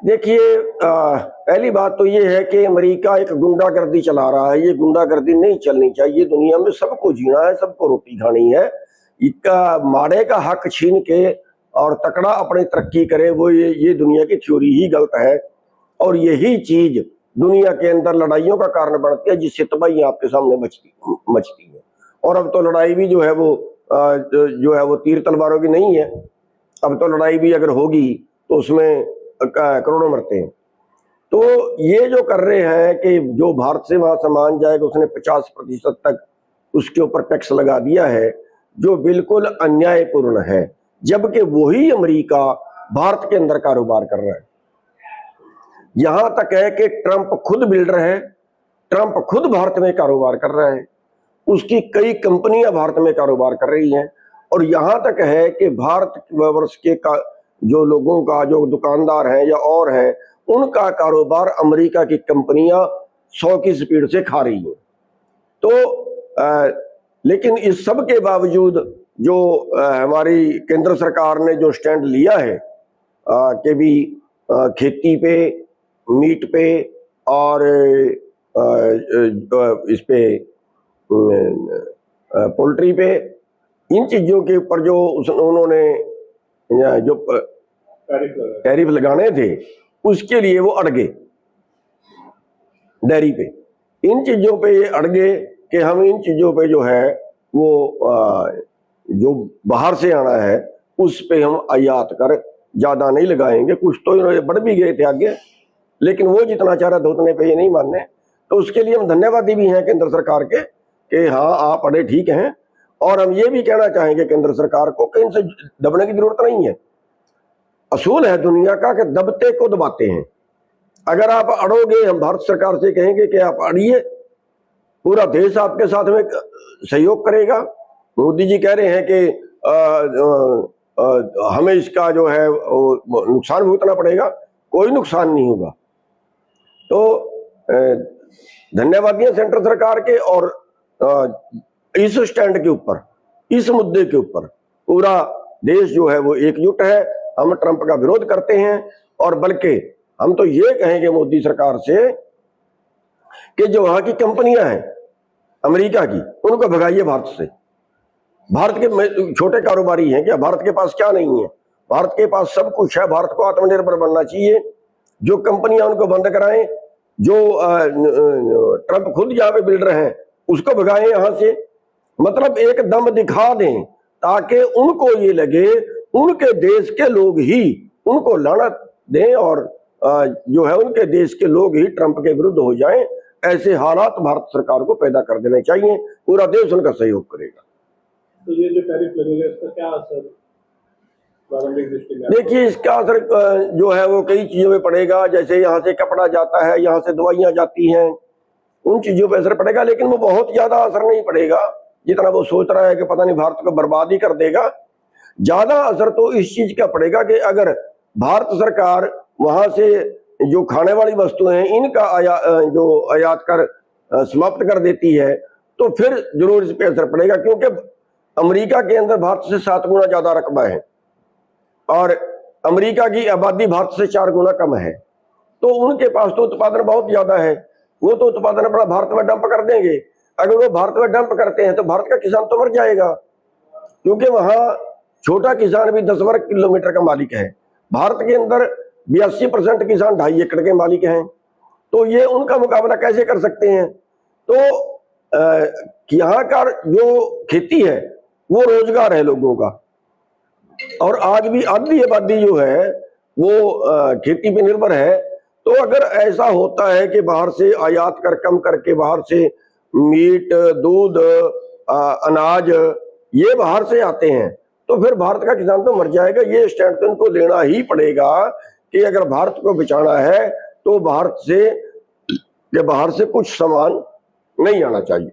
देखिए, पहली बात तो ये है कि अमेरिका एक गुंडागर्दी चला रहा है। ये गुंडागर्दी नहीं चलनी चाहिए। दुनिया में सबको जीना है, सबको रोटी खानी है। इसका माड़े का हक छीन के और तकड़ा अपनी तरक्की करे, वो ये दुनिया की थ्योरी ही गलत है। और यही चीज दुनिया के अंदर लड़ाइयों का कारण बनती है, जिससे तबाही आपके सामने मचती है। और अब तो लड़ाई भी जो है वो तीर तलवारों की नहीं है। अब तो लड़ाई भी अगर होगी तो उसमें करोड़ों मरते हैं। तो ये जो कर रहे हैं कि जो भारत से वहां सामान जाएगा उसने 50% तक उसके ऊपर टैक्स लगा दिया है, जो बिल्कुल अन्यायपूर्ण है। जबकि वही अमेरिका भारत के अंदर कारोबार कर रहा है। यहां तक है कि ट्रंप खुद बिल्डर है, ट्रंप खुद भारत में कारोबार कर रहा है, उसकी कई कंपनियां भारत में कारोबार कर रही हैं। और यहां तक है कि भारत वर्ष के जो लोगों का, जो दुकानदार हैं या और हैं, उनका कारोबार अमेरिका की कंपनियां 100 की स्पीड से खा रही हैं। तो लेकिन इस सब के बावजूद जो हमारी केंद्र सरकार ने जो स्टैंड लिया है कि भी खेती पे, मीट पे और इस पे पोल्ट्री पे, इन चीजों के ऊपर जो उन्होंने जो टैरिफ लगाने थे, उसके लिए वो अड़ गए। डेयरी पे, इन चीजों पे ये अड़ गए कि हम इन चीजों पे जो है वो जो बाहर से आना है उस पे हम आयात कर ज्यादा नहीं लगाएंगे। कुछ तो इन्होंने बढ़ भी गए थे आगे, लेकिन वो जितना चाह रहा था उतने पे ये नहीं मानने। तो उसके लिए हम धन्यवादी भी हैं केंद्र सरकार के कि हाँ, आप अड़े ठीक हैं। और हम ये भी कहना चाहेंगे केंद्र सरकार को कि इनसे दबने की जरूरत नहीं है। असूल है दुनिया का कि दबते को दबाते हैं। अगर आप अड़ोगे, हम भारत सरकार से कहेंगे कि आप अड़िए, पूरा देश आपके साथ में सहयोग करेगा। मोदी जी कह रहे हैं कि हमें इसका जो है नुकसान भुगतना पड़ेगा। कोई नुकसान नहीं होगा। तो धन्यवाद है सेंट्रल सरकार के। और इस स्टैंड के ऊपर, इस मुद्दे के ऊपर पूरा देश जो है वो एकजुट है। हम ट्रंप का विरोध करते हैं, और बल्कि हम तो ये कहेंगे मोदी सरकार से कि जो वहां की कंपनियां हैं अमेरिका की, उनको भगाइए भारत से। भारत के छोटे कारोबारी हैं क्या? भारत के पास क्या नहीं है? भारत के पास सब कुछ है। भारत को आत्मनिर्भर बनना चाहिए। जो कंपनियां उनको बंद कराएं, जो ट्रंप खुद यहाँ पे बिल्डर हैं उसको भगाएं यहां से। मतलब एक दम दिखा दें ताकि उनको ये लगे उनके देश के लोग ही उनको लानत दें, और जो है उनके देश के लोग ही ट्रंप के विरुद्ध हो जाएं। ऐसे हालात भारत सरकार को पैदा कर देने चाहिए। पूरा देश उनका सहयोग करेगा। तो ये जो टैरिफ लगेगा, इसका क्या असर प्रारंभिक दृष्टि में? देखिए, इसका असर जो है वो कई चीजों में पड़ेगा। जैसे यहाँ से कपड़ा जाता है, यहाँ से दवाइयां जाती हैं, उन चीजों पर असर पड़ेगा। लेकिन वो बहुत ज्यादा असर नहीं पड़ेगा जितना वो सोच रहा है कि पता नहीं भारत को बर्बाद ही कर देगा। ज्यादा असर तो इस चीज का पड़ेगा कि अगर भारत सरकार वहां से जो खाने वाली वस्तुएं हैं इनका जो आयात कर समाप्त कर देती है, तो फिर जरूर इस पर असर पड़ेगा। क्योंकि अमेरिका के अंदर भारत से 7 गुना ज्यादा रकबा है, और अमेरिका की आबादी भारत से 4 गुना कम है। तो उनके पास तो उत्पादन बहुत ज्यादा है। वो तो उत्पादन अपना भारत में डंप कर देंगे। अगर वो भारत में डंप करते हैं तो भारत का किसान तो मर जाएगा, क्योंकि वहां छोटा किसान भी 10 वर्ग किलोमीटर का मालिक है। भारत के अंदर 82% किसान 2.5 एकड़ के मालिक हैं। तो ये उनका मुकाबला कैसे कर सकते हैं? तो यहाँ का जो खेती है वो रोजगार है लोगों का, और आज भी आधी आबादी जो है वो खेती पे निर्भर है। तो अगर ऐसा होता है कि बाहर से आयात कर कम करके, बाहर से मीट, दूध, अनाज ये बाहर से आते हैं, तो फिर भारत का किसान तो मर जाएगा। ये स्टैंड तो इनको लेना ही पड़ेगा कि अगर भारत को बचाना है तो बाहर से कुछ सामान नहीं आना चाहिए।